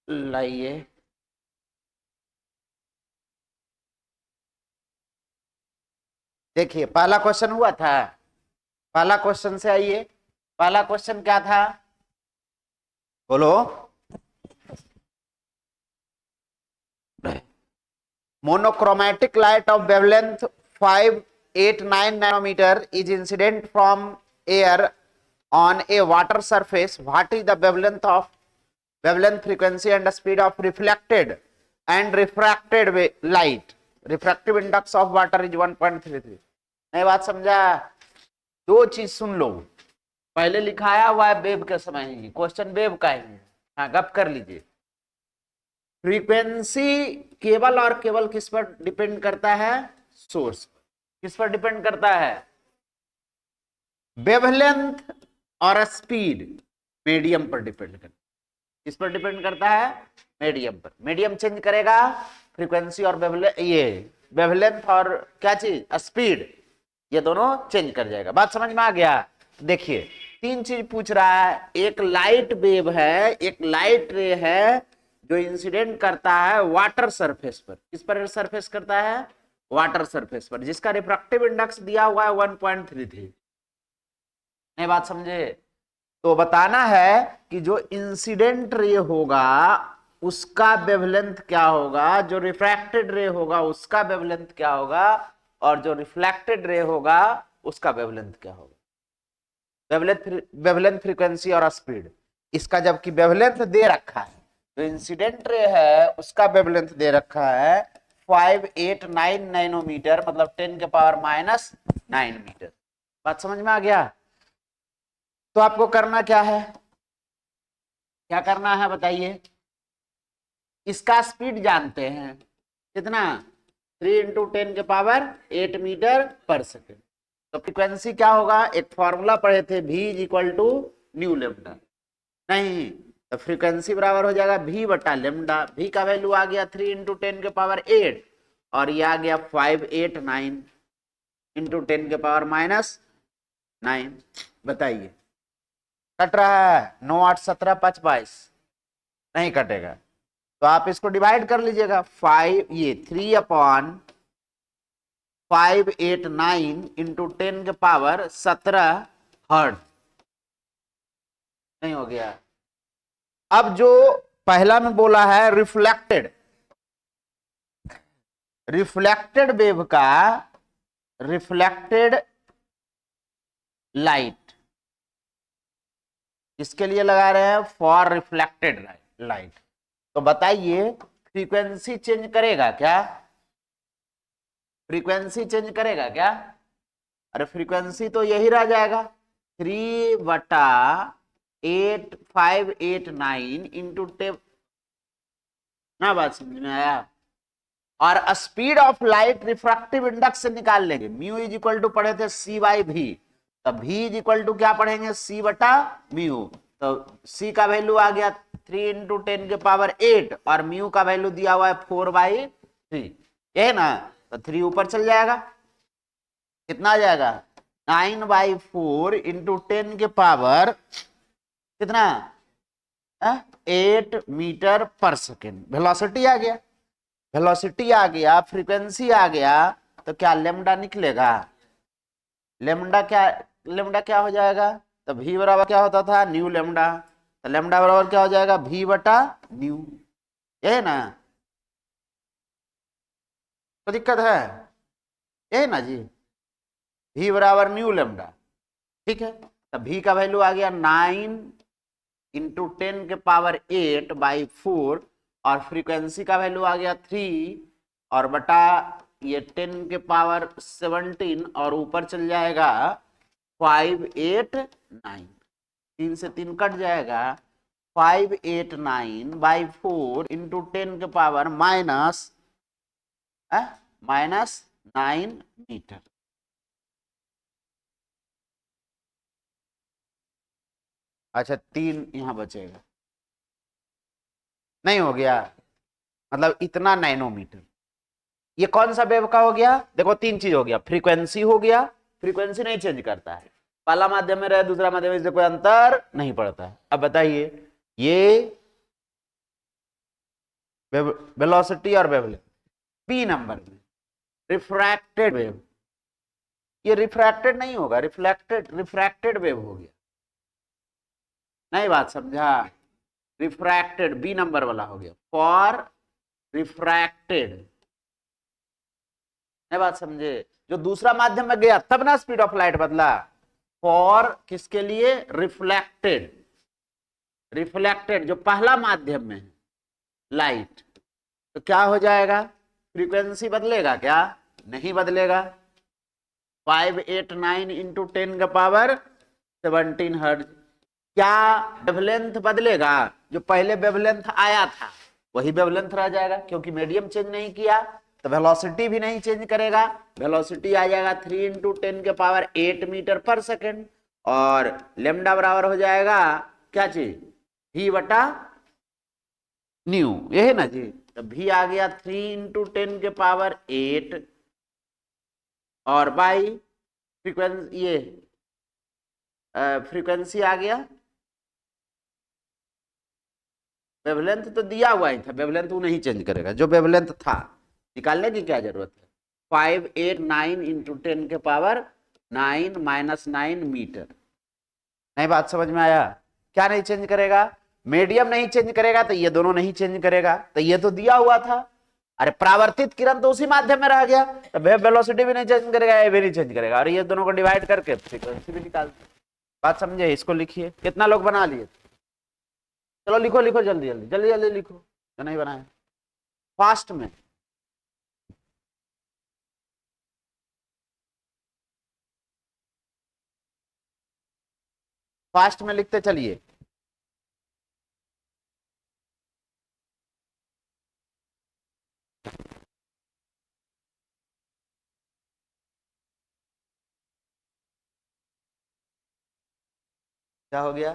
लाइए, देखिए पहला क्वेश्चन हुआ था। पहला क्वेश्चन से आइए। पहला क्वेश्चन क्या था, बोलो। Monochromatic light of wavelength 589 nanometer is incident from air on a water surface. What is the wavelength frequency and the speed of reflected and refracted light? Refractive index of water is 1.33. नई बात समझा? दो चीज सुन लो, पहले लिखाया हुआ है wave के समय ही, क्वेश्चन वेव का ही है। हाँ, गप कर लीजिए। फ्रीक्वेंसी केवल और केवल किस पर डिपेंड करता है? सोर्स। किस पर डिपेंड करता है? वेवलेंथ और स्पीड मीडियम पर डिपेंड करता है। किस पर डिपेंड करता है? मीडियम पर। मीडियम चेंज करेगा, फ्रीक्वेंसी और वेवलेंथ और क्या चीज? स्पीड, ये दोनों चेंज कर जाएगा। बात समझ में आ गया? देखिए, तीन चीज पूछ रहा है। एक लाइट वेव है, एक लाइट रे है जो इंसिडेंट करता है वाटर सरफेस पर। किस पर सरफेस करता है? वाटर सरफेस पर, जिसका रिफ्रैक्टिव इंडेक्स दिया हुआ है 1.33। नहीं बात समझे? तो बताना है कि जो इंसिडेंट रे होगा उसका वेवलेंथ क्या होगा, जो रिफ्रैक्टेड रे होगा उसका वेवलेंथ क्या होगा, और जो रिफ्लेक्टेड रे होगा उसका वेवलेंथ क्या होगा। वेवलेंथ, फ्रीक्वेंसी और स्पीड। इसका जबकि वेवलेंथ दे रखा है, जो इंसिडेंट रे है उसका वेवलेंथ दे रखा है 589 नैनोमीटर, मतलब 10⁻⁹ मीटर। बात समझ में आ गया? तो आपको करना क्या है? क्या करना है बताइए? इसका स्पीड जानते हैं कितना? 3 × 10⁸ मीटर पर सेकेंड। तो फ्रीक्वेंसी क्या होगा? एक फॉर्मूला पढ़े थे, v is equal to nu lambda. नहीं, तो फ्रीक्वेंसी बराबर हो जाएगा v बटा लेमडा। v का वैल्यू आ गया 3 × 10⁸, और ये आ गया 589 × 10⁻⁹। बताइए, कट रहा है? 9 8 17 5 22 नहीं कटेगा। तो आप इसको डिवाइड कर लीजिएगा। 3/589 × 10⁻17 हर्ट्ज। नहीं हो गया? अब जो पहला में बोला है रिफ्लेक्टेड, रिफ्लेक्टेड वेव का, रिफ्लेक्टेड लाइट इसके लिए लगा रहे हैं फॉर रिफ्लेक्टेड लाइट। तो बताइए, फ्रीक्वेंसी चेंज करेगा क्या? फ्रीक्वेंसी चेंज करेगा क्या? अरे फ्रीक्वेंसी तो यही रह जाएगा, 3/8589 इंटू टेप। ना बात समझ में आया? और speed of light refractive index से निकाल लेंगे। म्यू इज इक्वल टू पढ़े थे c/v, तो v इज इक्वल टू क्या पढ़ेंगे? c बटा म्यू। तो c का वैल्यू आ गया 3 × 10⁸, और म्यू का वैल्यू दिया हुआ है 4/3, ये ना? तो 3 ऊपर चल जाएगा, कितना आ जाएगा? 9/4 इंटू 10⁻, कितना? 8 मीटर पर सेकेंड। वेलोसिटी आ गया, वेलोसिटी आ गया, फ्रीक्वेंसी आ गया, तो क्या लेमडा निकलेगा? लेमडा क्या हो जाएगा? तो v बराबर क्या होता था? New lambda. तो लेमडा बराबर क्या हो जाएगा? v बटा न्यू। यही ना? तो दिक्कत है? यही ना जी? v बराबर न्यू लेमडा, ठीक है। तो v का वैल्यू आ गया 9 × 10⁸/4, और फ्रीक्वेंसी का वैल्यू आ गया 3, और बटा ये 10⁻17, और ऊपर चल जाएगा 589। 3 से 3 कट जाएगा, 589/4 इंटू 10⁻⁻9 मीटर। अच्छा, 3 यहां बचेगा, नहीं हो गया? मतलब इतना नैनोमीटर। ये कौन सा वेव का हो गया? देखो, तीन चीज हो गया। फ्रीक्वेंसी हो गया, फ्रीक्वेंसी नहीं चेंज करता है, पहला माध्यम में रहे दूसरा माध्यम में, इससे कोई अंतर नहीं पड़ता है। अब बताइए, ये 9 × 10⁻⁹ × 10⁻⁻9 × 10⁻⁻9 × 10⁻⁻9 × 10⁻⁻9 × 10⁻⁻9 × 10⁻⁻9 × 10⁻⁻9 ये वेलोसिटी और वेवलेंथ। बी नंबर में रिफ्रैक्टेड वेव, ये रिफ्रैक्टेड नहीं होगा, रिफ्लेक्टेड रिफ्रैक्टेड वेव हो गया, नहीं बात समझा, रिफ्रैक्टेड बी नंबर वाला हो गया, फॉर रिफ्रैक्टेड, नहीं बात समझे, जो दूसरा माध्यम में गया तब ना स्पीड ऑफ लाइट बदला, फॉर किसके लिए, रिफ्लेक्टेड, रिफ्लेक्टेड जो पहला माध्यम में है लाइट, तो क्या हो जाएगा, फ्रीक्वेंसी बदलेगा क्या, नहीं बदलेगा, 589 इंटू 10⁻17 हर्ट्ज। क्या वेवलेंथ बदलेगा, जो पहले वेवलेंथ आया था वही वेवलेंथ रह जाएगा, क्योंकि मीडियम चेंज नहीं किया, तो वेलोसिटी भी नहीं चेंज करेगा, वेलोसिटी आ जाएगा 3 × 10⁻8 मीटर पर सेकेंड, और लेमडा बराबर हो जाएगा क्या चीज, v बटा न्यू, ये है ना जी, तो v आ गया 3 × 10⁻8, और बाई फ्रीक्वेंसी, ये फ्रीक्वेंसी आ गया, वेवलेंथ तो दिया हुआ ही था, वेवलेंथ वो नहीं चेंज करेगा, जो वेवलेंथ था निकालने की क्या जरूरत है, 589 इंटू 10⁻9 - 9 नहीं बात समझ में आया, क्या नहीं चेंज करेगा, मीडियम नहीं चेंज करेगा, तो ये दोनों नहीं चेंज करेगा, तो ये तो दिया हुआ था, अरे परावर्तित किरण तो उसी माध्यम में रह गया, तो वेव वेलोसिटी भी नहीं चेंज करेगा, ये भी नहीं चेंज करेगा, और ये दोनों को डिवाइड करके फ्रीक्वेंसी भी निकाल, बात समझे, इसको लिखिए, कितना लोग बना लिए, चलो लिखो लिखो जल्दी जल्दी जल्दी जल्दी लिखो, जो नहीं बनाए फास्ट में, फास्ट में लिखते चलिए, क्या हो गया,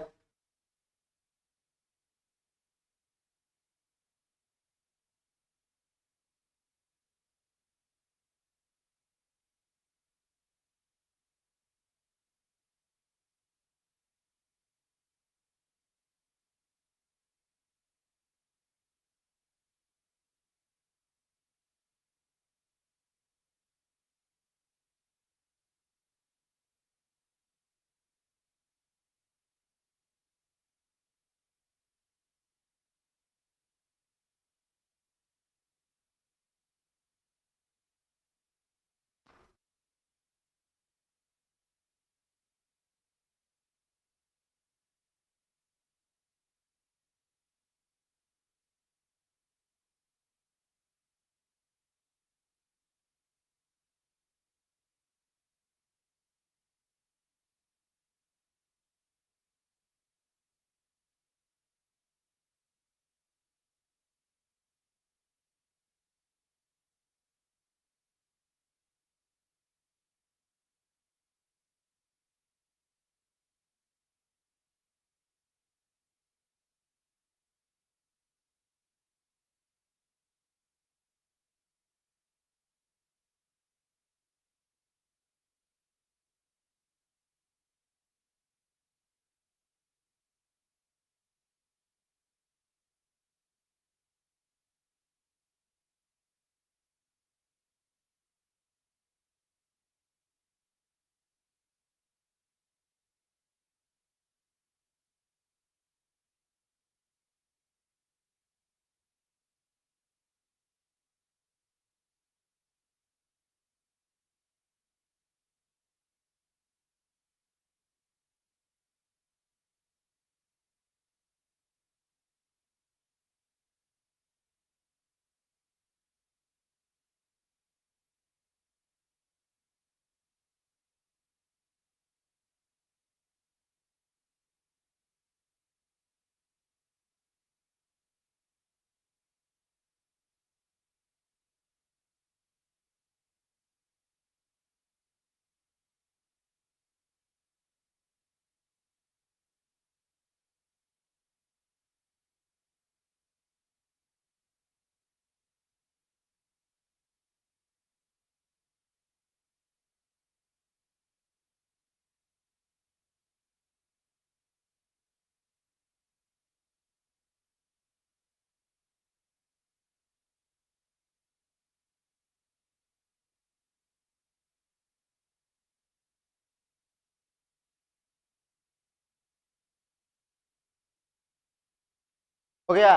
हो गया।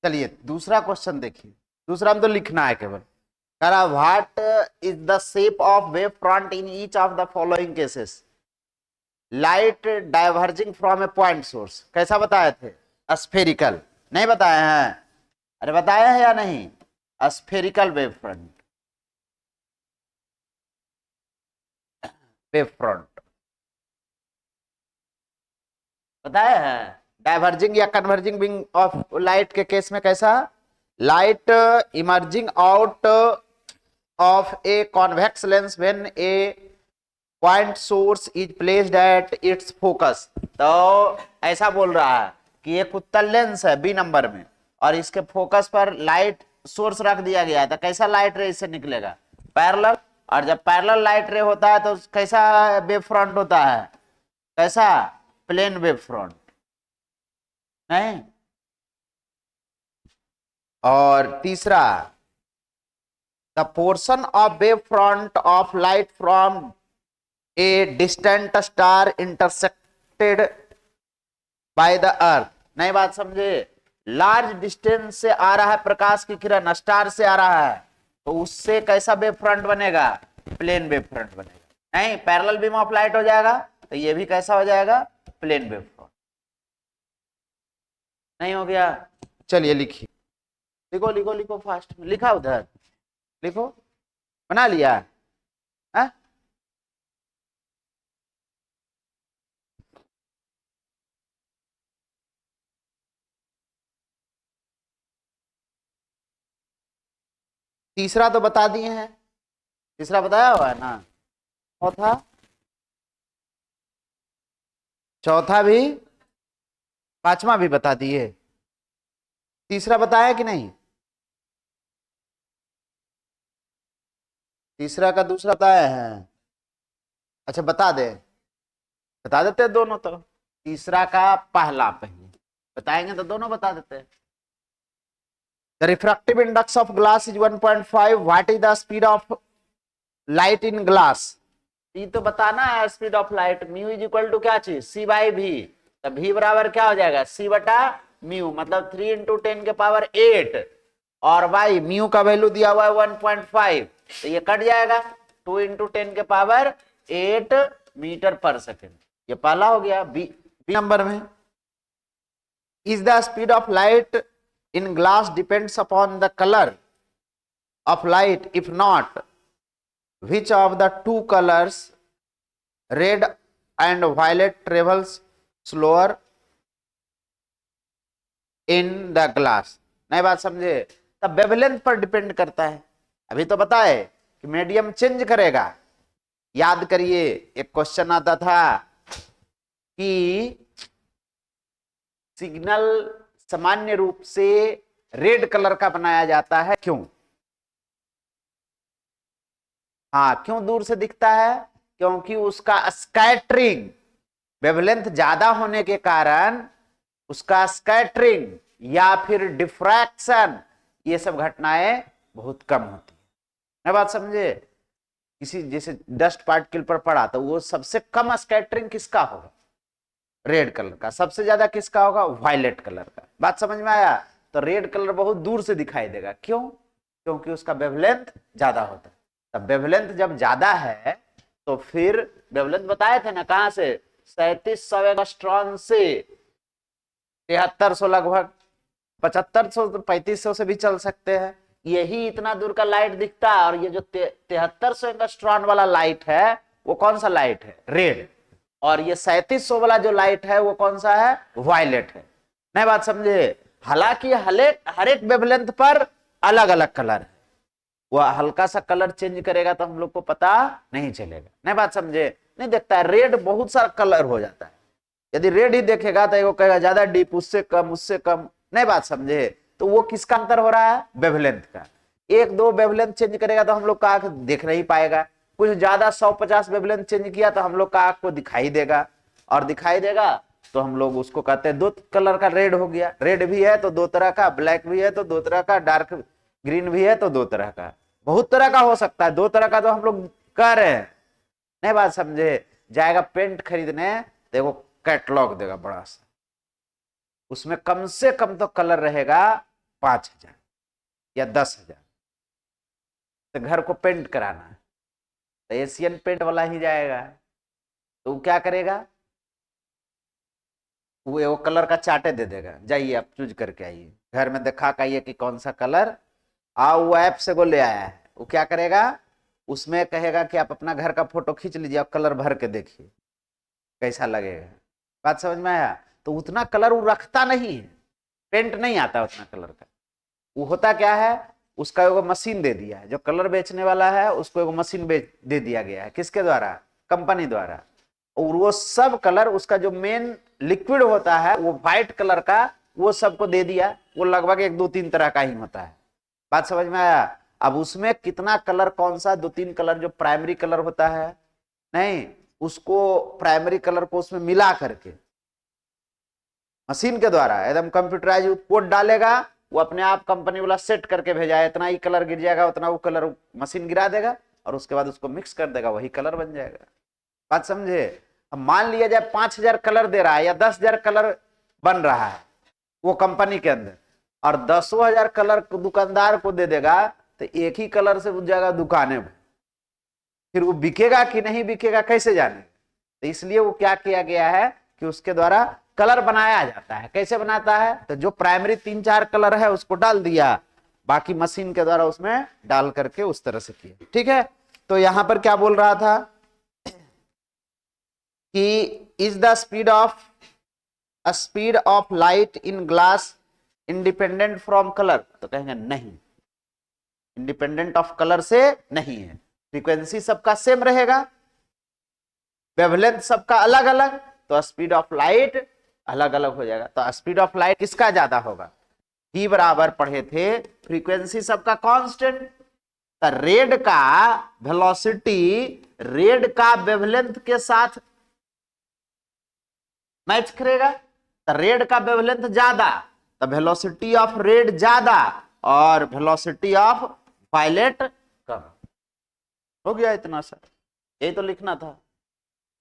चलिए दूसरा क्वेश्चन देखिए, दूसरा में तो लिखना है केवल। कह रहा what is the shape of wave front in each of the following cases, light diverging from A point source. कैसा बताए थे? स्फेरिकल। नहीं बताए हैं? अरे बताए हैं या नहीं? Spherical wave front, wave front बताया है। डाइवर्जिंग या कन्वर्जिंग विंग ऑफ लाइट के केस में कैसा? Light emerging out of a convex lens when A point source is placed at its focus. तो ऐसा बोल रहा है कि एक उत्तल लेंस है बी नंबर में, और इसके फोकस पर लाइट सोर्स रख दिया गया है, तो कैसा लाइट रे इससे निकलेगा? पैरेलल। और जब पैरेलल लाइट रे होता है तो कैसा वेव फ्रंट होता है? कैसा? Plane wave front. नहीं। और तीसरा, the portion of wave front of light from a distant star intersected by the earth. नई बात समझे? लार्ज डिस्टेंस से आ रहा है प्रकाश की किरण, स्टार से आ रहा है, तो उससे कैसा वेव फ्रंट बनेगा? प्लेन वेव फ्रंट बनेगा। नहीं, पैरेलल बीम ऑफ लाइट हो जाएगा, तो ये भी कैसा हो जाएगा? Plane wave front. नहीं हो गया? चलिए लिखिए, लिखो लिखो लिखो फास्ट में, लिखा उधर लिखो, बना लिया? है? तीसरा तो बता दिए हैं, तीसरा बताया हुआ है ना। चौथा, चौथा भी, पांचवा भी बता दिए, तीसरा बताया कि नहीं? तीसरा का दूसरा बताया है? अच्छा बता दे, बता देते हैं दोनों तो। तीसरा का पहला पहले बताएंगे तो दोनों बता देते हैं। The refractive index of glass is 1.5. What is the speed of light in glass? ये तो बताना है speed of light. Mu is equal to क्या चीज? सी बाई भी। तो भी बराबर क्या हो जाएगा? सी बटा म्यू, मतलब 3 इंटू 10 के पावर 8, और बाई म्यू का वैल्यू दिया हुआ है 1.5, तो ये कट जाएगा, 2 इंटू 10 के पावर 8 मीटर पर सेकेंड। ये पहला हो गया। बी नंबर में, is the speed of light in glass depends upon the color of light. If not, which of the two colors, red and violet, travels slower in the glass? नई बात समझे? तब wavelength पर depend करता है। अभी तो बताए कि मीडियम चेंज करेगा। याद करिए, एक क्वेश्चन आता था कि सिग्नल सामान्य रूप से रेड कलर का बनाया जाता है, क्यों? हाँ, क्यों दूर से दिखता है? क्योंकि उसका स्कैटरिंग, वेवलेंथ ज्यादा होने के कारण उसका स्कैटरिंग या फिर डिफ्रैक्शन, ये सब घटनाएं बहुत कम होती है। मैं बात समझे? किसी जैसे डस्ट पार्टिकल पर पड़ा तो वो सबसे कम स्कैटरिंग किसका होगा? रेड कलर का। सबसे ज्यादा किसका होगा? वायलेट कलर का। बात समझ में आया? तो रेड कलर बहुत दूर से दिखाई देगा, क्यों? क्योंकि उसका वेवलेंथ ज्यादा होता है। तब वेवलेंथ जब ज्यादा है तो फिर वेवलेंथ बताए थे ना, कहां से? 3700 एंगस्ट्रॉन से 7300, लगभग 7500 तो 3500 से भी चल सकते हैं। यही इतना दूर का लाइट दिखता है, और ये जो 7300 एंगस्ट्रॉन वाला लाइट है वो कौन सा लाइट है? रेड। और ये 3700 वाला जो लाइट है वो कौन सा है? वायलेट है। नहीं बात समझे? हालांकि हर एक वेवलेंथ पर अलग अलग कलर है, वह हल्का सा कलर चेंज करेगा तो हम लोग को पता नहीं चलेगा। नहीं बात समझे? नहीं देखता है, रेड बहुत सारा कलर हो जाता है। यदि रेड ही देखेगा तो वो कहेगा ज्यादा डीप, उससे कम, उससे कम। नहीं बात समझे? तो वो किसका अंतर हो रहा है? वेवलेंथ का। एक दो वेवलेंथ चेंज करेगा तो हम लोग का आंख देख नहीं पाएगा। कुछ ज्यादा 150 वेवलेंथ चेंज किया तो हम लोग का आंख को दिखाई देगा, और दिखाई देगा तो हम लोग उसको कहते हैं दो कलर का रेड हो गया। रेड भी है तो दो तरह का, ब्लैक भी है तो दो तरह का, डार्क ग्रीन भी है तो दो तरह का, बहुत तरह का हो सकता है। दो तरह का तो हम लोग कह रहे हैं। नहीं बात समझे? जाएगा पेंट खरीदने, देखो कैटलॉग देगा बड़ा सा, उसमें कम से कम तो कलर रहेगा 5,000 या 10,000। तो घर को पेंट कराना है तो एशियन पेंट वाला ही जाएगा, तो वो क्या करेगा, वो कलर का चार्टे दे देगा, जाइए आप चूज करके आइए, घर में दिखा के आइए कि कौन सा कलर, वो ऐप से वो ले आया है, वो क्या करेगा, उसमें कहेगा कि आप अपना घर का फोटो खींच लीजिए और कलर भर के देखिए कैसा लगेगा। बात समझ में आया? तो उतना कलर वो रखता नहीं है, पेंट नहीं आता उतना कलर का। वो होता क्या है, उसका एगो मशीन दे दिया है, जो कलर बेचने वाला है उसको एगो मशीन दे दिया गया है, किसके द्वारा, कंपनी द्वारा। और वो सब कलर, उसका जो मेन लिक्विड होता है वो व्हाइट कलर का, वो सबको दे दिया। वो लगभग 1-2-3 तरह का ही होता है। बात समझ में आया? अब उसमें कितना कलर, कौन सा 2-3 कलर जो प्राइमरी कलर होता है, नहीं, उसको प्राइमरी कलर को उसमें मिला करके मशीन के द्वारा एकदम कंप्यूटराइज कोड डालेगा, वो अपने आप कंपनी वाला सेट करके भेजा, इतना ही कलर गिर जाएगा, उतना वो कलर मशीन गिरा देगा और उसके बाद उसको मिक्स कर देगा, वही कलर बन जाएगा। बात समझे? अब मान लिया जाए 5,000 कलर दे रहा है या 10,000 कलर बन रहा है वो कंपनी के अंदर, और 10,000 कलर दुकानदार को दे देगा, तो एक ही कलर से बुझ जाएगा दुकाने में, फिर वो बिकेगा कि नहीं बिकेगा कैसे जाने? तो इसलिए वो क्या किया गया है कि उसके द्वारा कलर बनाया जाता है। कैसे बनाता है? तो जो प्राइमरी 3-4 कलर है उसको डाल दिया, बाकी मशीन के द्वारा उसमें डाल करके उस तरह से किया। ठीक है, तो यहां पर क्या बोल रहा था कि is the speed of light in glass independent from colour? तो कहेंगे नहीं, इंडिपेंडेंट ऑफ कलर से नहीं है, फ्रीक्वेंसी सबका सेम रहेगा, वेवलेंथ सबका अलग अलग, तो स्पीड ऑफ लाइट अलग अलग हो जाएगा। तो स्पीड ऑफ लाइट किसका ज्यादा होगा? V बराबर पढ़े थे, फ्रीक्वेंसी सबका कांस्टेंट, तो रेड का वेलोसिटी रेड का वेवलेंथ के साथ मैच करेगा, तो रेड का वेवलेंथ ज्यादा, तो वेलोसिटी ऑफ रेड ज्यादा और वेलोसिटी ऑफ वायलेट कम। हो गया इतना सा, यही तो लिखना था।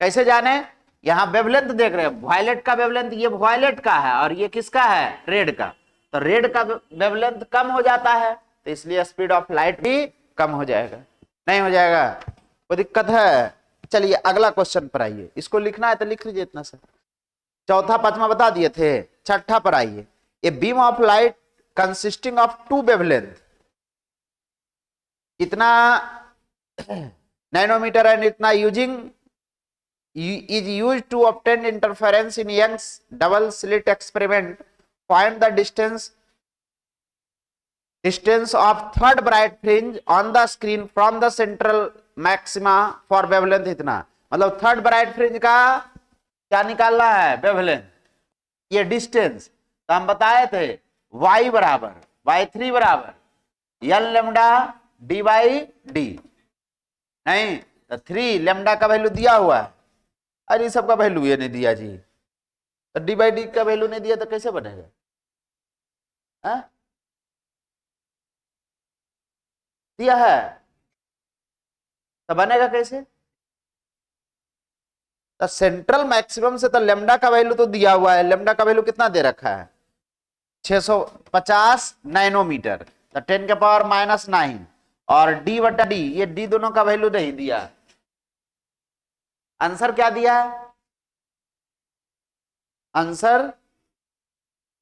कैसे जाने? यहां वेवलेंथ देख रहे हैं, वायलेट का वेवलेंथ, ये वायलेट का है और ये किसका है, रेड का, तो रेड का वेवलेंथ कम हो जाता है, तो इसलिए स्पीड ऑफ लाइट भी कम हो जाएगा। नहीं हो जाएगा? कोई दिक्कत है? चलिए अगला क्वेश्चन पर आइए, इसको लिखना है तो लिख लीजिए इतना सा। चौथा पांचवा बता दिए थे, छठा पर आइए। A beam of light consisting of 2 wavelength, इतना नैनोमीटर एंड इतना using is used to obtain interference in Young's double slit experiment. Find the distance of third bright fringe on the screen from the central maxima for wavelength। इतना मतलब third bright fringe का क्या निकालना है, wavelength, ये distance. तो हम बताए थे y बराबर y3 बराबर L lambda D by D, नहीं तो 3 लेमडा का वैल्यू दिया हुआ है, अरे सबका वैल्यू ये नहीं दिया जी, तो डी बाई डी का वैल्यू नहीं दिया तो कैसे बनेगा? दिया है तो बनेगा कैसे? तो सेंट्रल मैक्सिमम से तो लेमडा का वैल्यू तो दिया हुआ है, लेमडा का वैल्यू कितना दे रखा है, 650 नैनोमीटर, तो 10 के पावर -9, और डी बटा डी, ये डी दोनों का वैल्यू नहीं दिया। आंसर क्या दिया है? आंसर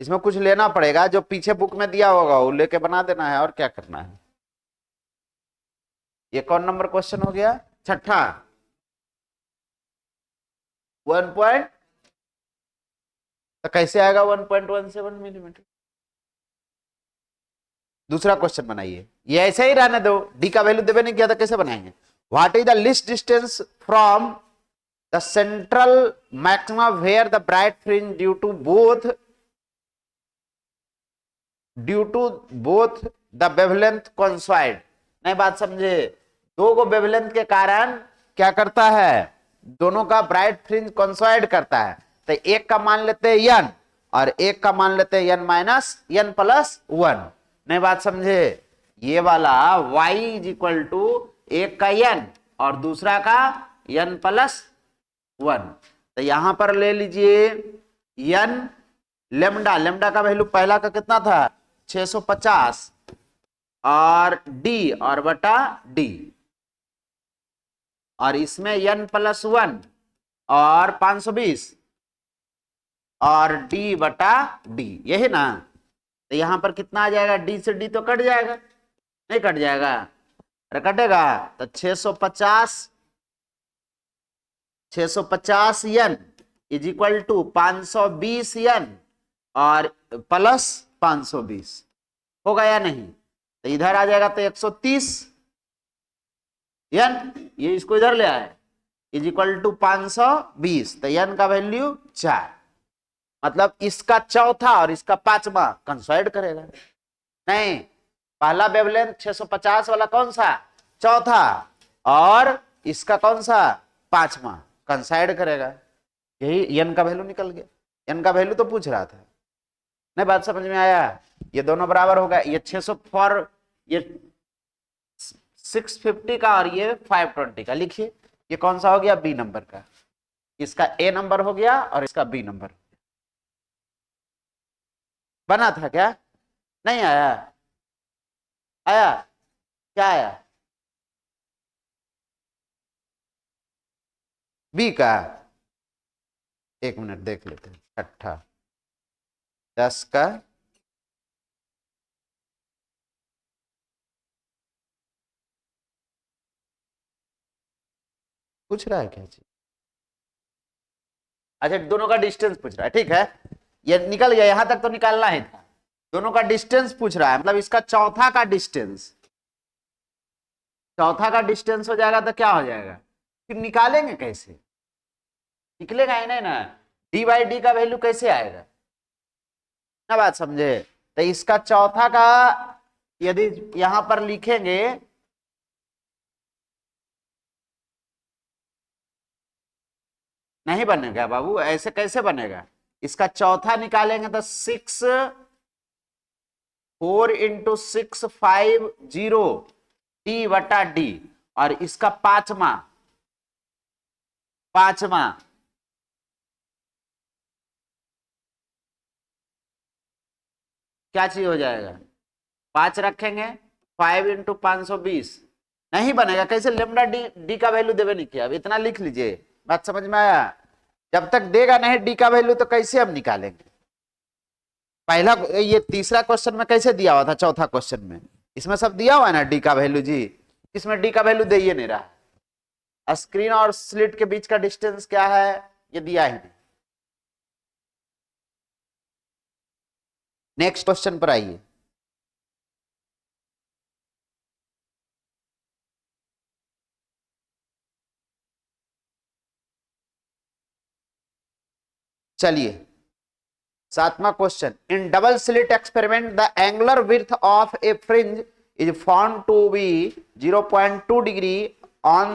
इसमें कुछ लेना पड़ेगा, जो पीछे बुक में दिया होगा वो लेके बना देना है, और क्या करना है। ये कौन नंबर क्वेश्चन हो गया? छठा। 1 पॉइंट, तो कैसे आएगा 1.17 मिलीमीटर? दूसरा क्वेश्चन बनाइए, ये ऐसे ही रहने दो, डी का वैल्यू देवे नहीं किया था, कैसे बनाएंगे? What is the least distance from the central maxima where the bright fringe due to both the wavelength coincide। नहीं बात समझे? दो को वेवलेंथ के कारण क्या करता है, दोनों का ब्राइट फ्रिंज कॉन्साइड करता है, तो एक का मान लेते हैं n और एक का मान लेते हैं n माइनस n प्लस 1। नहीं बात समझे? ये वाला y इज इक्वल टू एक का n और दूसरा का n प्लस 1, तो यहां पर ले लीजिए n लेमडा, लेमडा का वैल्यू पहला का कितना था 650 और डी और बटा डी, और इसमें n प्लस 1 और 520 और d बटा d, यही ना। तो यहां पर कितना आ जाएगा, d से d तो कट जाएगा, नहीं कट जाएगा, अरे कटेगा, तो 650 n is equal to 520 n और प्लस 520, होगा या नहीं। तो इधर आ जाएगा तो 130 n, ये इसको इधर ले आए, इज इक्वल टू 520, तो n का वैल्यू 4, मतलब इसका चौथा और इसका पांचवा कंसाइड करेगा। नहीं, पहला वेवलेंथ 650 वाला कौन सा, चौथा, और इसका कौन सा, पांचवा, कंसाइड करेगा। यही n का वैल्यू निकल गया। n का वैल्यू तो पूछ रहा था, नहीं बात समझ में आया। ये दोनों बराबर होगा, ये 600 फॉर ये 650 का और ये 520 का, लिखिए ये कौन सा हो गया, बी नंबर का, इसका ए नंबर हो गया और इसका बी नंबर। बना था क्या, नहीं आया, आया, क्या आया, बी का, एक मिनट देख लेते हैं। छठा 10 का पूछ रहा है क्या चीज, अच्छा दोनों का डिस्टेंस पूछ रहा है, ठीक है, ये निकल गया, यहां तक तो निकालना ही था। दोनों का डिस्टेंस पूछ रहा है, मतलब इसका चौथा का डिस्टेंस, चौथा का डिस्टेंस हो जाएगा तो क्या हो जाएगा, फिर निकालेंगे कैसे, निकलेगा ही नहीं ना, डी बाई डी का वैल्यू कैसे आएगा ना, बात समझे। तो इसका चौथा का यदि यहां पर लिखेंगे, नहीं बनेगा बाबू, ऐसे कैसे बनेगा, इसका चौथा निकालेंगे तो 4 इंटू 650 डी बटा डी, और इसका पांचवा, पांचवा क्या चीज हो जाएगा, 5 रखेंगे, 5 इंटू 520, नहीं बनेगा, कैसे, लेमडा डी, डी का वैल्यू देवे नहीं किया, अब इतना लिख लीजिए, बात समझ में आया। जब तक देगा नहीं डी का वैल्यू तो कैसे हम निकालेंगे, पहला ये तीसरा क्वेश्चन में कैसे दिया हुआ था, चौथा क्वेश्चन में इसमें सब दिया हुआ है ना डी का वैल्यू जी, इसमें डी का वैल्यू दे ही नहीं रहा, स्क्रीन और स्लिट के बीच का डिस्टेंस क्या है ये दिया ही नहीं। नेक्स्ट क्वेश्चन पर आइए, चलिए 7वां question, in double slit experiment the angular width of a fringe is found to be 0.2 degree on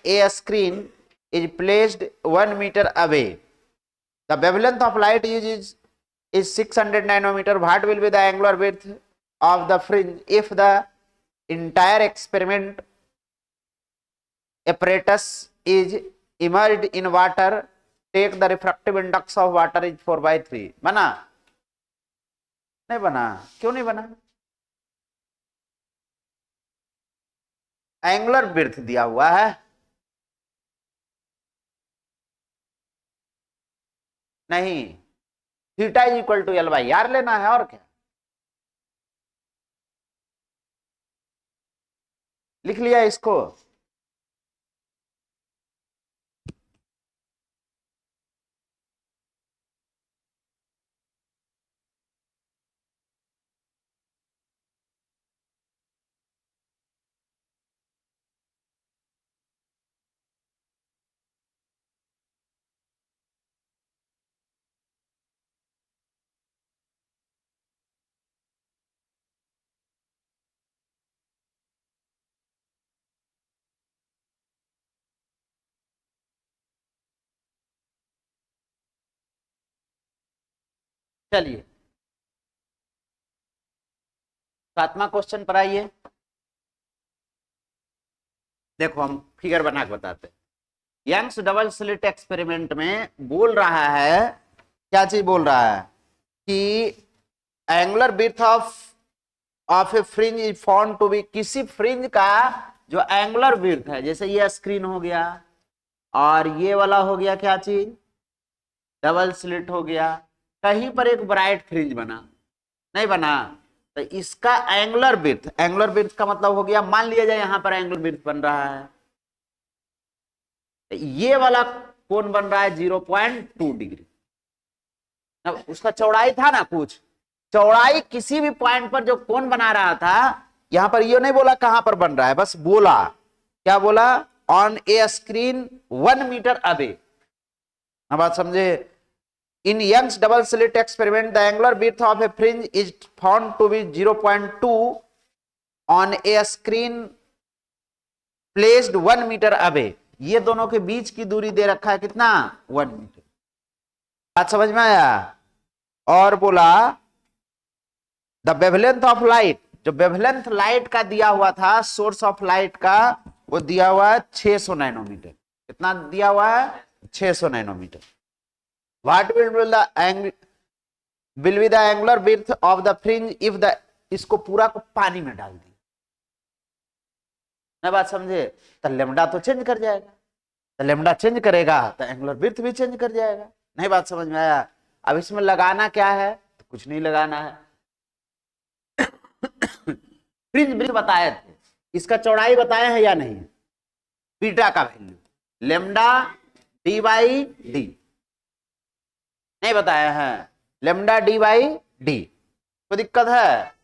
a screen is placed 1 meter away. The wavelength of light is 600 nanometer. What will be the angular width of the fringe if the entire experiment apparatus is immersed in water? Take the refractive index of water is 4/3. बना, नहीं बना, क्यों नहीं बना, angular width दिया हुआ है, नहीं, theta is equal to L by R लेना है, और क्या, लिख लिया इसको, चलिए 7वां क्वेश्चन पर आइए, देखो हम फिगर बना के बताते हैं। यंग्स डबल स्लिट एक्सपेरिमेंट में बोल रहा है, क्या चीज बोल रहा है, कि angular width of a fringe is found to be, किसी फ्रिंज का जो एंगुलर विड्थ है, जैसे ये स्क्रीन हो गया और ये वाला हो गया क्या चीज, डबल स्लिट हो गया, कहीं पर एक ब्राइट फ्रिंज बना, नहीं बना, तो इसका एंगुलर विड्थ का मतलब हो गया, मान लिया जाए यहां पर एंगुलर विड्थ बन रहा है, ये वाला कोण बन रहा है 0.2 डिग्री। उसका चौड़ाई था ना, कुछ चौड़ाई किसी भी पॉइंट पर जो कोण बना रहा था, यहां पर ये नहीं बोला कहां पर बन रहा है, बस बोला, क्या बोला, on a screen 1 metre away. अब बात समझे, in Young's double slit experiment the angular width of a fringe is found to be 0.2 on a screen placed 1 metre away. ये दोनों के बीच की दूरी दे रखा है कितना, 1 मीटर। बात समझ में आया। और बोला द वेवलेंथ ऑफ लाइट, जो वेवलेंथ लाइट का दिया हुआ था, सोर्स ऑफ लाइट का, वो दिया हुआ है 600 नैनोमीटर। कितना दिया हुआ है, 600 nanometre. What will be the angular width of the fringe if the, इसको पूरा को पानी में डाल दी, ना बात समझे, तो लेमडा तो चेंज कर जाएगा, तो लेमडा चेंज करेगा तो एंगुलर विड्थ भी चेंज कर जाएगा। नहीं बात समझ में आया। अब इसमें लगाना क्या है, तो कुछ नहीं लगाना है। फ्रिंज विड्थ बताए थे, इसका चौड़ाई बताए हैं या नहीं, बीटा का value lambda D by D, नहीं बताया है, लेमडा डी बाई डी। कोई दिक्कत है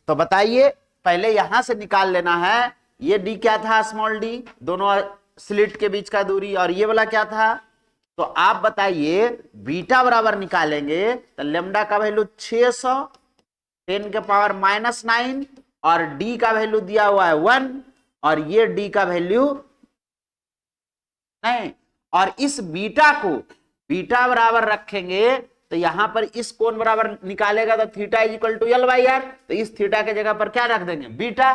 तो बताइए, पहले यहां से निकाल लेना है। ये डी क्या था, स्मॉल डी, दोनों स्लिट के बीच का दूरी, और ये वाला क्या था, तो आप बताइए, बीटा बराबर निकालेंगे तो लेमडा का वैल्यू 600 10 के पावर -9, और डी का वैल्यू दिया हुआ है 1, और ये डी का वैल्यू नहीं, और इस बीटा को बीटा बराबर रखेंगे तो यहां पर इस कोण बराबर निकालेगा तो theta is equal to L by R, तो इस थीटा के जगह पर क्या रख देंगे, बीटा,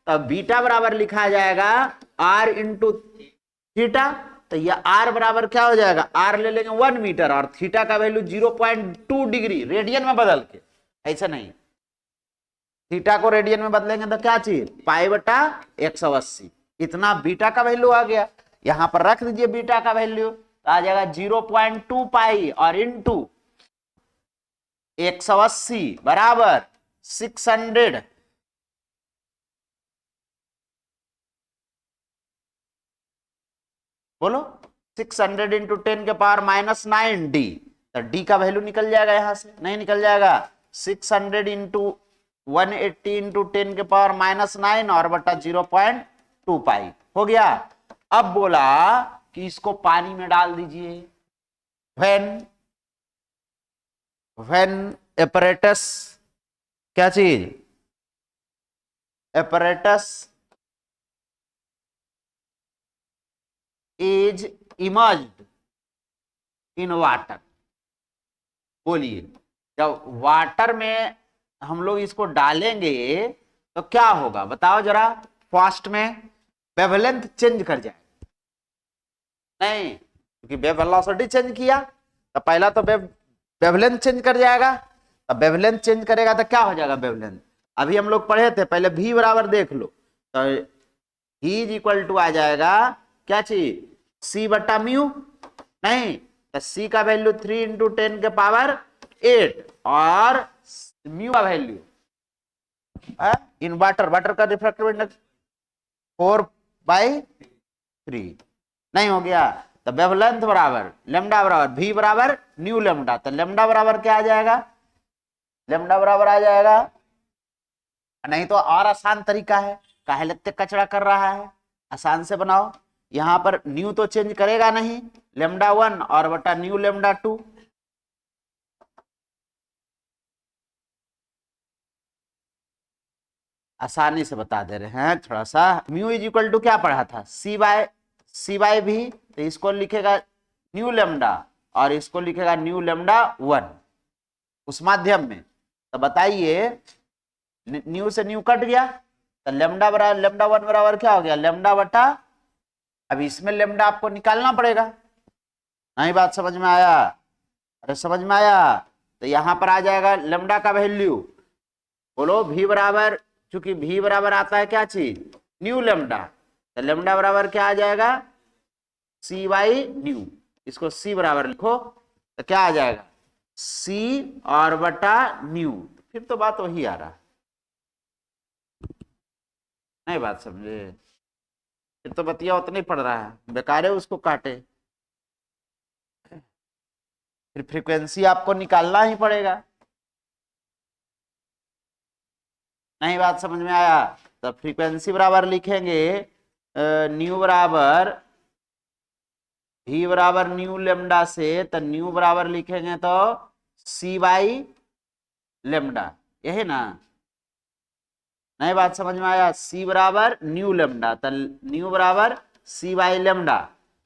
तो बीटा बराबर लिखा जाएगा आर इंटू थीटा, तो यह आर बराबर क्या हो जाएगा, आर ले लेंगे 1 मीटर, और थीटा का वैल्यू 0.2 डिग्री रेडियन में बदल के, ऐसा नहीं, थीटा को रेडियन में बदलेंगे तो क्या चीज, पाई बटा 180, इतना बीटा का वैल्यू आ गया। यहां पर रख दीजिए बीटा का वैल्यू, तो आ जाएगा 0.2 पाई और इंटू 180 बराबर 600, बोलो 600 इंटू 10 के पावर -9 डी, तो डी का वैल्यू निकल जाएगा, यहां से नहीं निकल जाएगा, 600 इंटू 180 इंटू 10 के पावर -9 और बटा 0.2 पाई हो गया। अब बोला कि इसको पानी में डाल दीजिए, व्हेन एपरेटस, क्या चीज, apparatus is emerged in water. बोलिए, जब वाटर में हम लोग इसको डालेंगे तो क्या होगा, बताओ जरा, फास्ट में वेवलेंथ चेंज कर जाए, नहीं, क्योंकि वेव वेलोसिटी चेंज किया तो पहला तो वेवलेंथ चेंज कर जाएगा, तो वेवलेंथ चेंज करेगा तो क्या हो जाएगा, वेवलेंथ अभी हम लोग पढ़े थे, पहले v बराबर देख लो, तो v इज इक्वल टू आ जाएगा क्या चीज, c बटा म्यू, नहीं, तो c का वैल्यू 3 इंटू 10 के पावर 8 और म्यू का वैल्यू इन वाटर का रिफ्रैक्टिव इंडेक्स 4/3, नहीं हो गया, तो वेवलेंथ बराबर लेमडा बराबर v बराबर न्यू लेमडा, तो लेमडा बराबर क्या आ जाएगा, लेमडा बराबर आ जाएगा, नहीं तो और आसान तरीका है, काहे लगते कचरा कर रहा है, आसान से बनाओ, यहां पर न्यू तो चेंज करेगा नहीं, लेमडा 1 और बटा न्यू लेमडा 2, आसानी से बता दे रहे हैं थोड़ा सा। म्यू इज इक्वल टू क्या पढ़ा था, सी बाय भी, तो इसको लिखेगा न्यू लेमडा और इसको लिखेगा न्यू लेमडा 1 उस माध्यम में, तो बताइए न्यू से न्यू कट गया, तो लेमडा बराबर लेमडा 1 बराबर क्या हो गया, लेमडा बटा, अब इसमें लेमडा आपको निकालना पड़ेगा, नहीं बात समझ में आया, अरे समझ में आया, तो यहां पर आ जाएगा लेमडा का वैल्यू, बोलो v बराबर, चूंकि v बराबर आता है क्या चीज, न्यू लेमडा, तो लेमडा बराबर क्या आ जाएगा, c बाई न्यू। इसको c बराबर लिखो तो क्या आ जाएगा, c और बटा न्यू। फिर तो बात वही आ रहा, नहीं बात समझे, फिर तो बतिया उतना ही पड़ रहा है, बेकार है उसको काटे। फिर फ्रीक्वेंसी आपको निकालना ही पड़ेगा। नहीं बात समझ में आया, तो फ्रीक्वेंसी बराबर लिखेंगे न्यू बराबर v बराबर न्यू लेमडा से, तो न्यू बराबर लिखेंगे तो c बाई लेमडा, यही ना, नहीं बात समझ में आया। c बराबर न्यू लेमडा, तो न्यू बराबर c बाई लेमडा,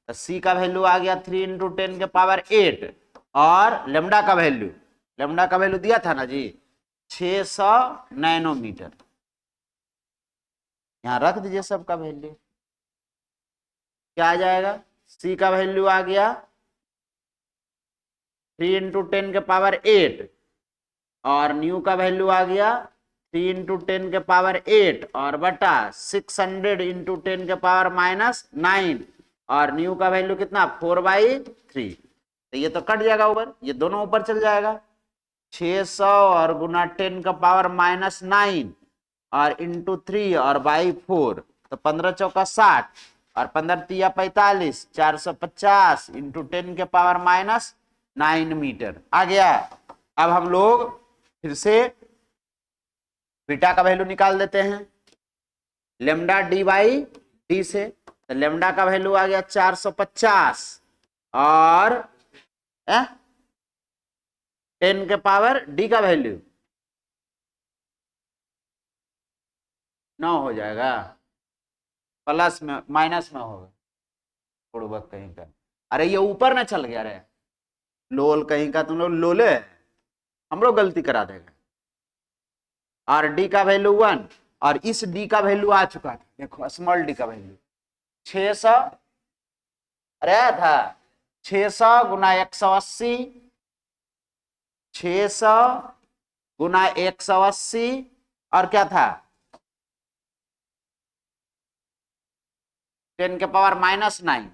तो c का वैल्यू आ गया 3 इंटू 10 के पावर 8, और लेमडा का वैल्यू दिया था ना जी 600 नैनोमीटर। यहां रख दीजिए सबका वैल्यू, क्या आ जाएगा, c का वैल्यू आ गया 3 इंटू 10 के पावर 8, और न्यू का वैल्यू आ गया 3 इंटू 10 के पावर 8 और बटा 600 इंटू 10 के पावर -9, और न्यू का वैल्यू कितना 4/3। तो ये तो कट जाएगा ऊपर, ये दोनों ऊपर चल जाएगा, 600 और गुना 10 का पावर -9 और इंटू 3 और बाई 4, तो 15 चौका 60 और 15 तिया 45, 450 इंटू 10 के पावर -9 मीटर आ गया। अब हम लोग फिर से बीटा का वैल्यू निकाल देते हैं, लेमडा डी बाई डी से, तो लेमडा का वैल्यू आ गया 450 और 10 के पावर डी का वैल्यू 9 हो जाएगा, प्लस में माइनस में होगा थोड़ा कहीं का। अरे ये ऊपर ना चल गया रे, लोल कहीं का, तुम लोग लोले, हम लोग गलती करा देगा। और डी का वैल्यू 1, और इस डी का वैल्यू आ चुका था, देखो स्मॉल डी का वैल्यू 600, अरे था 600 गुना 180, 600 गुना 180, और क्या था 10 के पावर -9,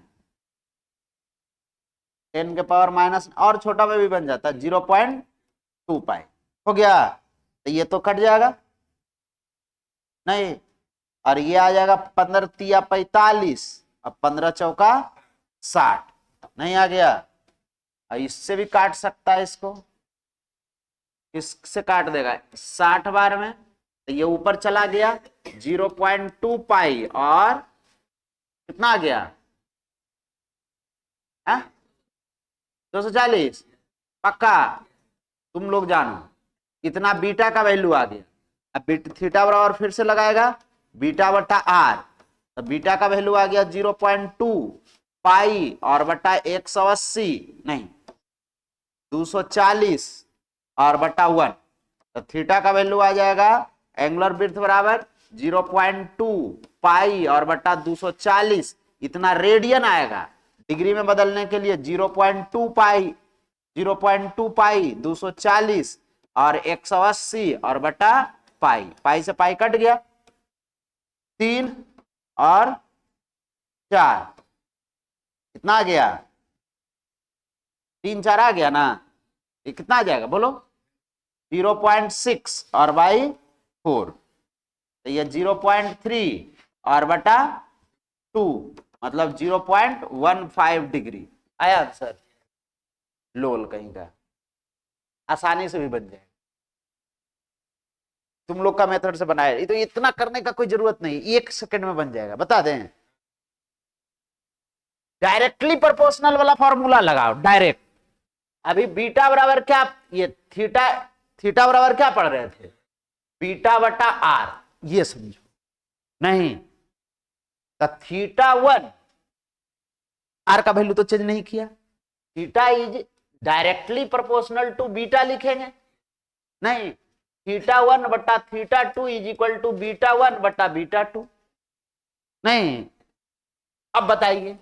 10 के पावर माइनस, और छोटा में भी बन जाता है 0.2 पाई, हो गया। तो ये तो कट जाएगा नहीं, और ये आ जाएगा 15 तिया 45 और 15 चौका 60, नहीं आ गया। और इससे भी काट सकता है, इसको इससे काट देगा 60 बार में, तो ये ऊपर चला गया 0.2 पाई, और कितना आ गया 240, पक्का, तुम लोग जानो इतना बीटा का वैल्यू आ गया। अब थीटा बराबर फिर से लगाएगा बीटा बटा आर, तो बीटा का वैल्यू आ गया 0.2 पाई और बटा 180 नहीं 240 और बटा 1, तो थीटा का वैल्यू आ जाएगा एंगुलर विड्थ बराबर 0.2 पाई और बटा 240, इतना रेडियन आएगा। डिग्री में बदलने के लिए 0.2 पाई 240 और 180 और बटा पाई, पाई से पाई कट गया, 3 और 4 कितना आ गया 3 4 आ गया ना, ये कितना आ जाएगा बोलो 0.6 और बाई 4, तो ये 0.3 और बटा 2 मतलब 0.15 डिग्री आया आंसर। लोल कहीं का, आसानी से भी बन जाए, तुम लोग का मेथड से बनाया, ये तो इतना करने का कोई जरूरत नहीं, 1 सेकंड में बन जाएगा, बता दें। डायरेक्टली प्रोपोर्शनल वाला फॉर्मूला लगाओ डायरेक्ट। अभी बीटा बराबर क्या, ये थीटा बराबर क्या पढ़ रहे थे, बीटा बटा आर, ये समझो नहीं, तो थीटा 1 आर का वैल्यू तो चेंज नहीं किया, theta is directly proportional to beta लिखेंगे नहीं, थीटा 1 बटा theta 2 is equal to beta 1 बटा बीटा 2 नहीं। अब बताइए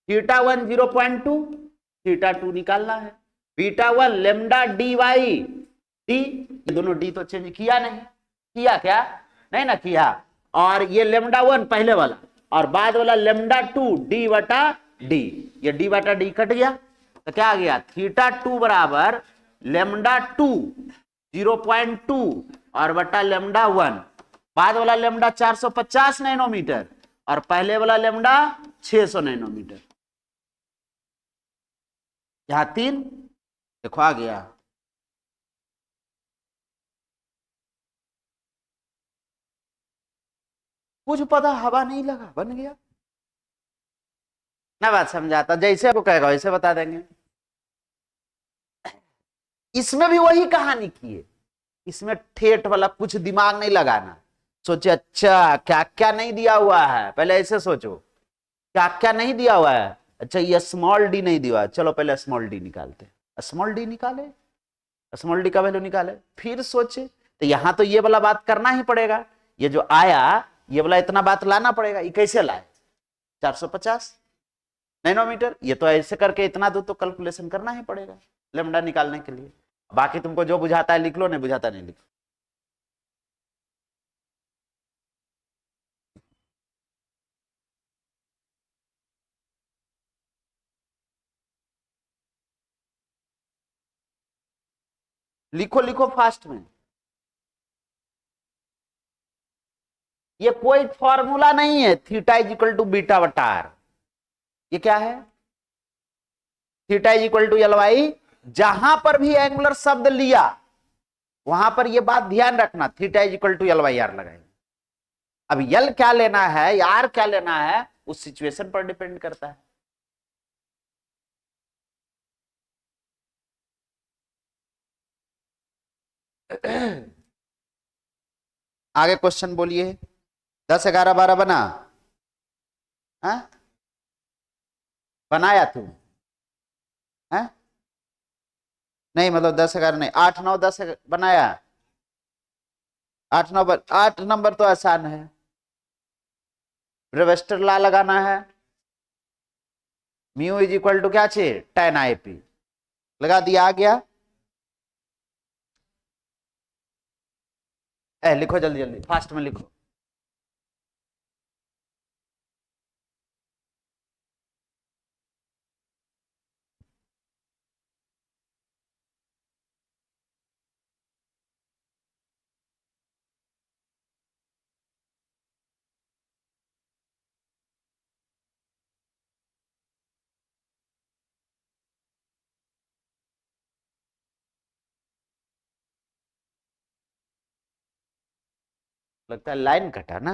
थीटा 1 0.2, थीटा 2 निकालना है, beta one lambda D by D, ये दोनों डी तो चेंज किया नहीं, किया क्या, नहीं ना किया। और ये लेमडा वन पहले वाला और बाद वाला लेमडा टू डी बटा डी, ये डी बटा डी कट गया तो क्या आ गया, थीटा टू बराबर लेमडा टू 0.2 और बटा लेमडा वन, बाद वाला लेमडा 450 नैनोमीटर और पहले वाला लेमडा 600 नैनोमीटर, यहां 3 देखो आ गया। कुछ पता हवा नहीं लगा, बन गया ना, बात समझाता, जैसे आपको कहेगा वैसे बता देंगे। इसमें भी वही कहानी की है, इसमें ठेठ वाला कुछ दिमाग नहीं लगाना, सोचे अच्छा क्या क्या नहीं दिया हुआ है, पहले ऐसे सोचो क्या क्या नहीं दिया हुआ है, अच्छा ये स्मॉल डी नहीं दिया, चलो पहले स्मॉल डी निकालते, स्मॉल डी निकाले, स्मॉल डी का वैल्यू निकाले, फिर सोचे तो यहां तो ये वाला बात करना ही पड़ेगा, ये जो आया ये वाला इतना बात लाना पड़ेगा, ये कैसे लाए 450 नैनोमीटर, ये तो ऐसे करके इतना दूर तो कैलकुलेशन करना ही पड़ेगा लेमडा निकालने के लिए। बाकी तुमको जो बुझाता है लिख लो, नहीं बुझाता नहीं लिखो। लिखो लिखो फास्ट में, ये कोई फॉर्मूला नहीं है theta is equal to beta बटा आर, ये क्या है, theta is equal to L Y, जहां पर भी एंगुलर शब्द लिया वहां पर ये बात ध्यान रखना, theta is equal to L Y R लगाएंगे। अब यल क्या लेना है या आर क्या लेना है उस सिचुएशन पर डिपेंड करता है। आगे क्वेश्चन बोलिए, 10 11 12 बना, हा? बनाया तू है, नहीं मतलब 10 11 नहीं, 8 9 10 बनाया, 8 नंबर तो आसान है, ब्रेविस्टर लॉ लगाना है, म्यू इज इक्वल टू क्या चाहिए tan IP, लगा दिया, आ गया, लिखो जल्दी जल्दी फास्ट में लिखो। लगता है लाइन कटा ना,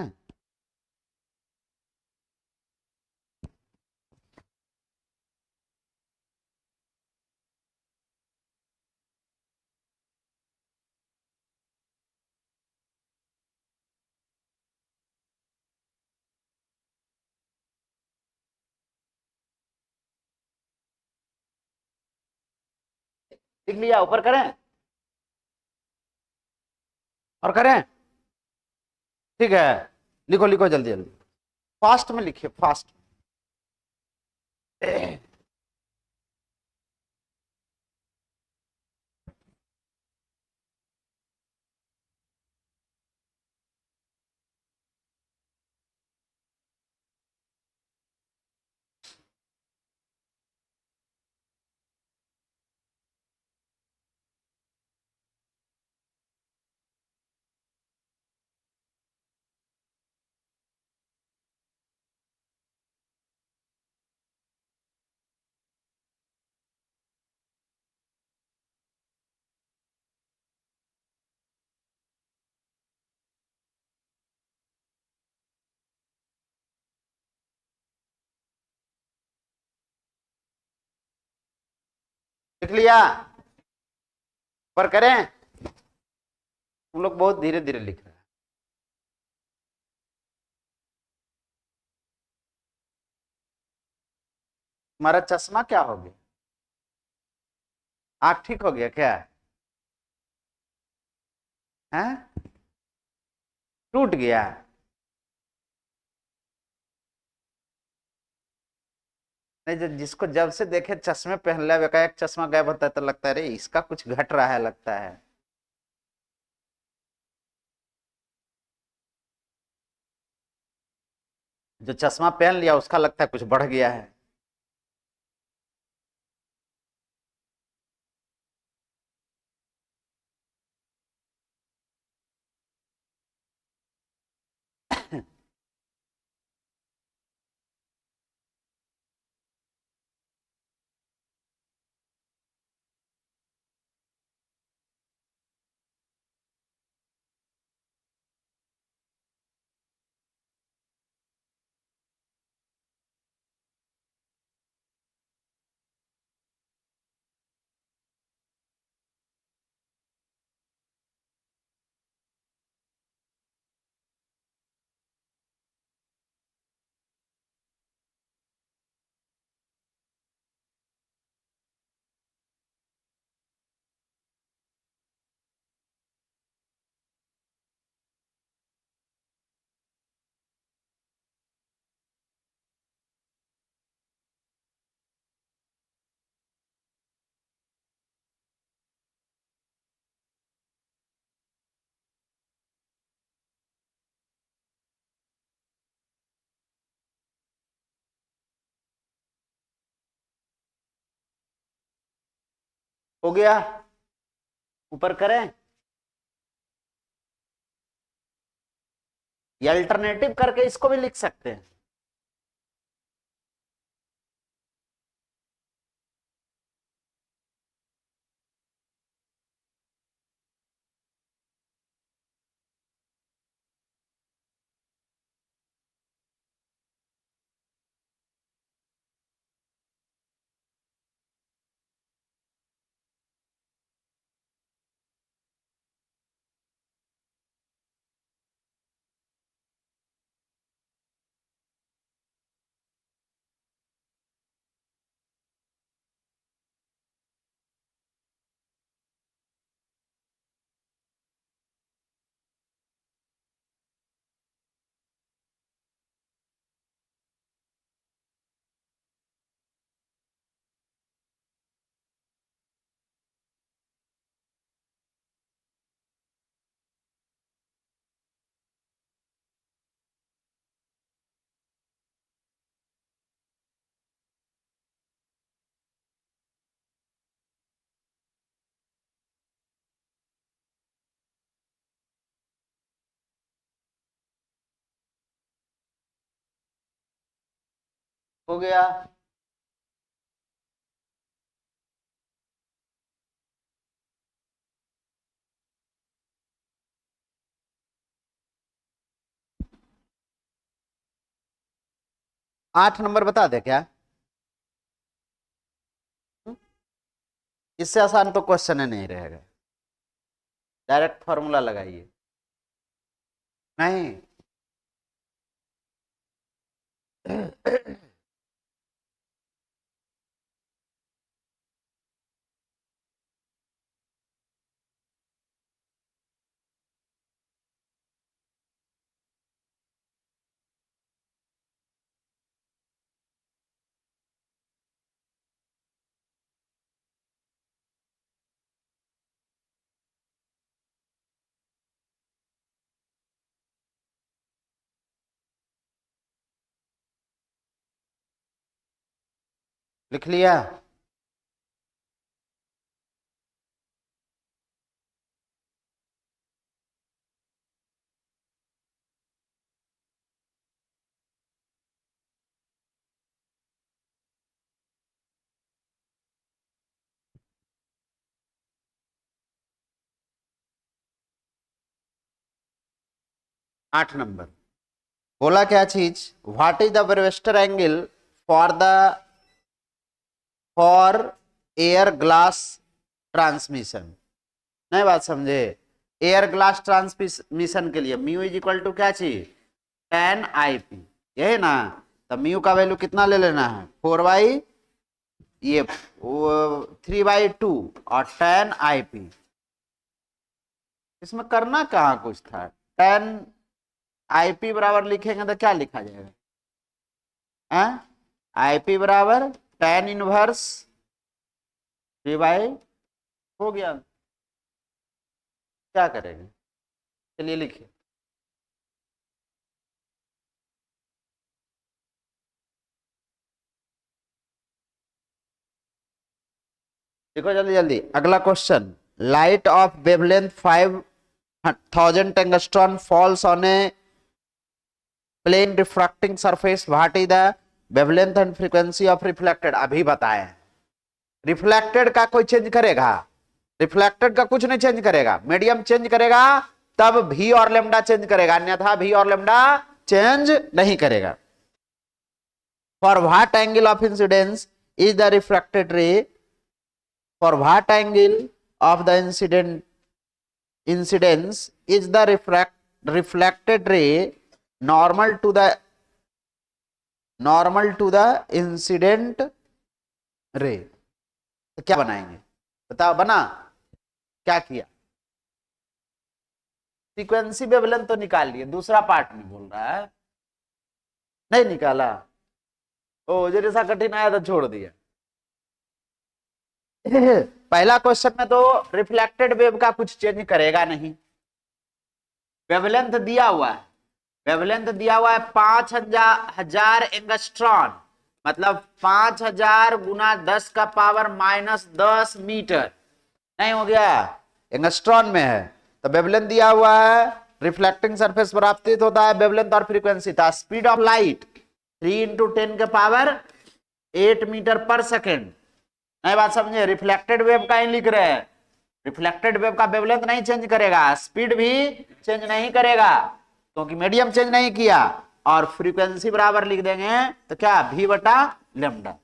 लिख लिया, ऊपर करें और करें, ठीक है, लिखो लिखो जल्दी जल्दी फास्ट में लिखिए फास्ट। लिख लिया, ऊपर करें, तुम लोग बहुत धीरे धीरे लिख रहे हैं। तुम्हारा चश्मा क्या हो गया, आंख ठीक हो गया क्या है, टूट गया, नहीं, जिसको जब से देखे चश्मे पहन लिया, बेका एक चश्मा गायब होता है तो लगता है रे इसका कुछ घट रहा है, लगता है। जो चश्मा पहन लिया उसका लगता है कुछ बढ़ गया है। हो गया, ऊपर करें या अल्टरनेटिव करके इसको भी लिख सकते हैं। हो गया। 8 नंबर बता दे क्या? इससे आसान तो क्वेश्चन ही नहीं रहेगा। डायरेक्ट फॉर्मूला लगाइए। नहीं। लिख लिया। आठ नंबर बोला क्या चीज? What is the Wester angle for air glass transmission? नहीं बात समझे? एयर ग्लास ट्रांसमिशन के लिए म्यू इज इक्वल टू क्या चाहिए? 10 IP, यही ना? तो म्यू का वैल्यू कितना ले लेना है? 4/, ये 3/2 और 10 IP। इसमें करना कहाँ कुछ था? 10 IP बराबर लिखेंगे तो क्या लिखा जाएगा? आईपी बराबर tan इनवर्स V बाई, हो गया। क्या करेंगे, चलिए लिखिए। देखो जल्दी जल्दी अगला question. Light of wavelength 5000 angstrom falls on a plane refracting surface, what is the wavelength and frequency of reflected. अभी बताएं। रिफ्लेक्टेड का कोई चेंज करेगा? रिफ्लेक्टेड का कुछ नहीं चेंज करेगा, मीडियम चेंज करेगा तब भी और लेमडा चेंज करेगा, अन्यथा भी और लेमडा चेंज नहीं करेगा। For what angle of incidence is the refracted रे, for what angle of the incidence is the reflected ray normal to the incident ray। तो क्या बनाएंगे, बताओ। बना क्या किया? फ्रीक्वेंसी वेवलेंथ तो निकाल लिए, दूसरा पार्ट नहीं बोल रहा है, नहीं निकाला। ओ जैसा कठिन आया तो छोड़ दिया। पहला क्वेश्चन में तो रिफ्लेक्टेड वेव का कुछ चेंज करेगा नहीं। वेवलेंथ दिया हुआ है, वेवलेंथ दिया हुआ है 5000 एंगस्ट्रॉन, मतलब 5000 गुना 10 का पावर -10 मीटर, नहीं हो गया, एंगस्ट्रॉन में है। तो वेवलेंथ दिया हुआ है, रिफ्लेक्टिंग सरफेस पर आपतित होता है, वेवलेंथ और फ्रीक्वेंसी था। स्पीड ऑफ लाइट 3 × 10 के पावर 8 मीटर पर सेकेंड। नई बात समझे, रिफ्लेक्टेड वेव का ही लिख रहे हैं। रिफ्लेक्टेड वेव का वेवलेंथ नहीं चेंज करेगा, स्पीड भी चेंज नहीं करेगा क्योंकि मीडियम चेंज नहीं किया। और फ्रीक्वेंसी बराबर लिख देंगे तो क्या, v बटा लेमडा,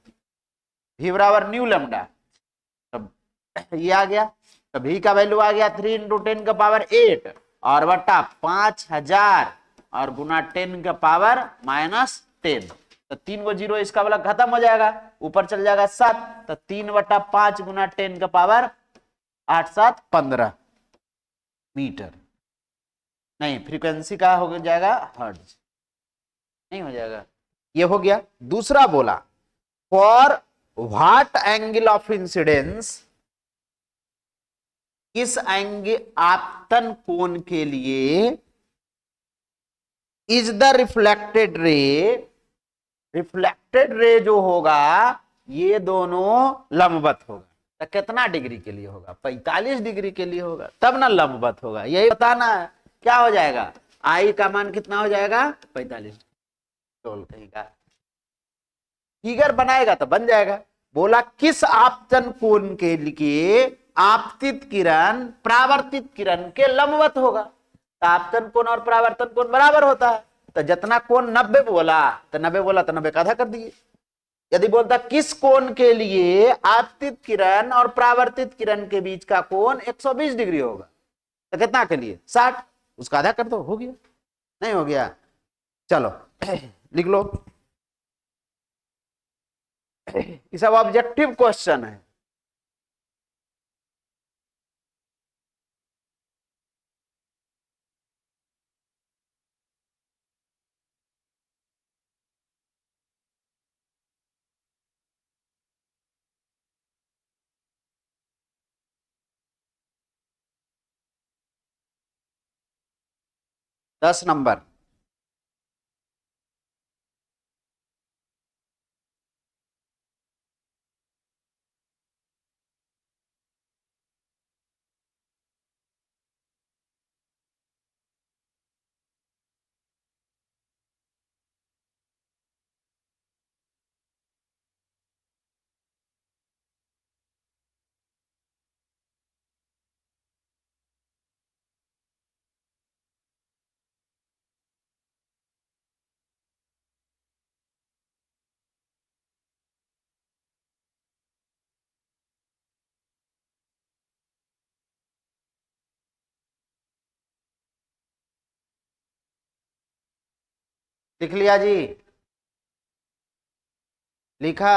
v बराबर न्यू लेमडा। तब ये आ गया, तो v का वैल्यू आ गया 3 × 10 का पावर 8 और बटा 5000 और गुना 10 का पावर -10। तो 3 गो जीरो इसका वाला खत्म हो जाएगा, ऊपर चल जाएगा 7, तो 3/5 गुना 10 का पावर 8 7 15 मीटर। नहीं, फ्रीक्वेंसी का हो जाएगा हर्ट्ज, नहीं हो जाएगा। ये हो गया। दूसरा बोला for what angle of incidence, किस एंगल आपतन कोण के लिए is the reflected ray, reflected ray जो होगा ये दोनों लंबवत होगा। तो कितना डिग्री के लिए होगा? 45 डिग्री के लिए होगा, तब ना लंबवत होगा, यही बताना है। क्या हो जाएगा, आई का मान कितना हो जाएगा 45। कहीं का फिगर बनाएगा तो बन जाएगा। बोला किस आपतन कोण के लिए आपतित किरण परावर्तित किरण के लंबवत होगा। तो आपतन कोण और परावर्तन कोण बराबर होता है, तो जितना कोण 90 बोला तो 90 बोला तो 90 का आधा कर दिए। यदि बोलता किस कोण के लिए आपतित किरण और परावर्तित किरण के बीच का कोण 120 डिग्री होगा, तो कितना के लिए 60, उसका आधा कर दो, हो गया। नहीं हो गया, चलो लिख लो। ये सब ऑब्जेक्टिव क्वेश्चन है। दस नंबर। लिख लिया जी, लिखा।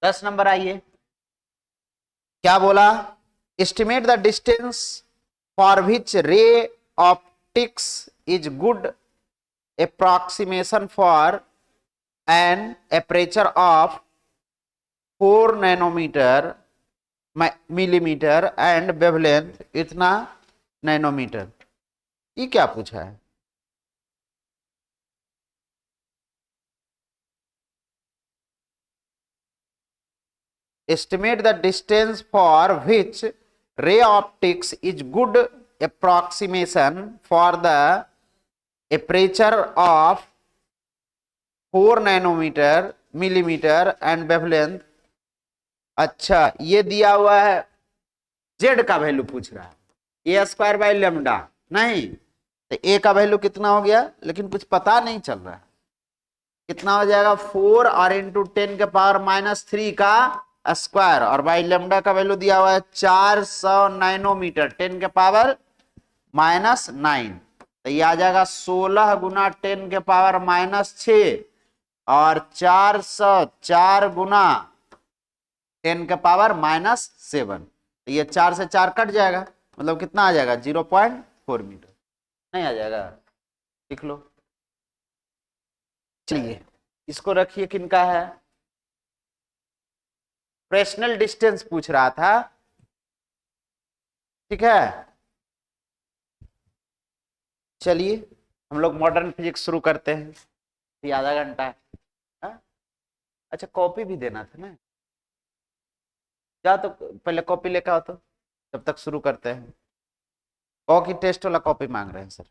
10 नंबर आइए, क्या बोला? Estimate the distance for which ray optics is good approximation for an aperture of 4 nanometre millimetre and wavelength इतना नैनोमीटर। ये क्या पूछा है? estimate the distance for which ray optics is good approximation for the aperture of 4 nanometre millimetre and wavelength. अच्छा, ये दिया हुआ है, जेड का वैल्यू पूछ रहा है, ए स्क्वायर बाई लेमडा, नहीं तो ए का वैल्यू कितना हो गया, लेकिन कुछ पता नहीं चल रहा है कितना हो जाएगा, 4 और इंटू 10 के पावर -3 का स्क्वायर, और बाई लेमडा का वैल्यू दिया हुआ है 400 नैनोमीटर 10 के पावर -9, तो ये आ जाएगा 16 गुना 10 के पावर -6 और 404 गुना 10 के पावर -7, तो ये 4 से 4 कट जाएगा, मतलब कितना आ जाएगा 0.4 मीटर, नहीं आ जाएगा, लिख लो। चलिए इसको रखिए, किनका है? फ्रेशनल डिस्टेंस पूछ रहा था, ठीक है। चलिए हम लोग मॉडर्न फिजिक्स शुरू करते हैं, ये आधा घंटा है। हाँ? अच्छा कॉपी भी देना था ना, जा तो पहले कॉपी लेकर आओ, तो जब तक शुरू करते हैं। कॉ की टेस्ट वाला कॉपी मांग रहे हैं सर।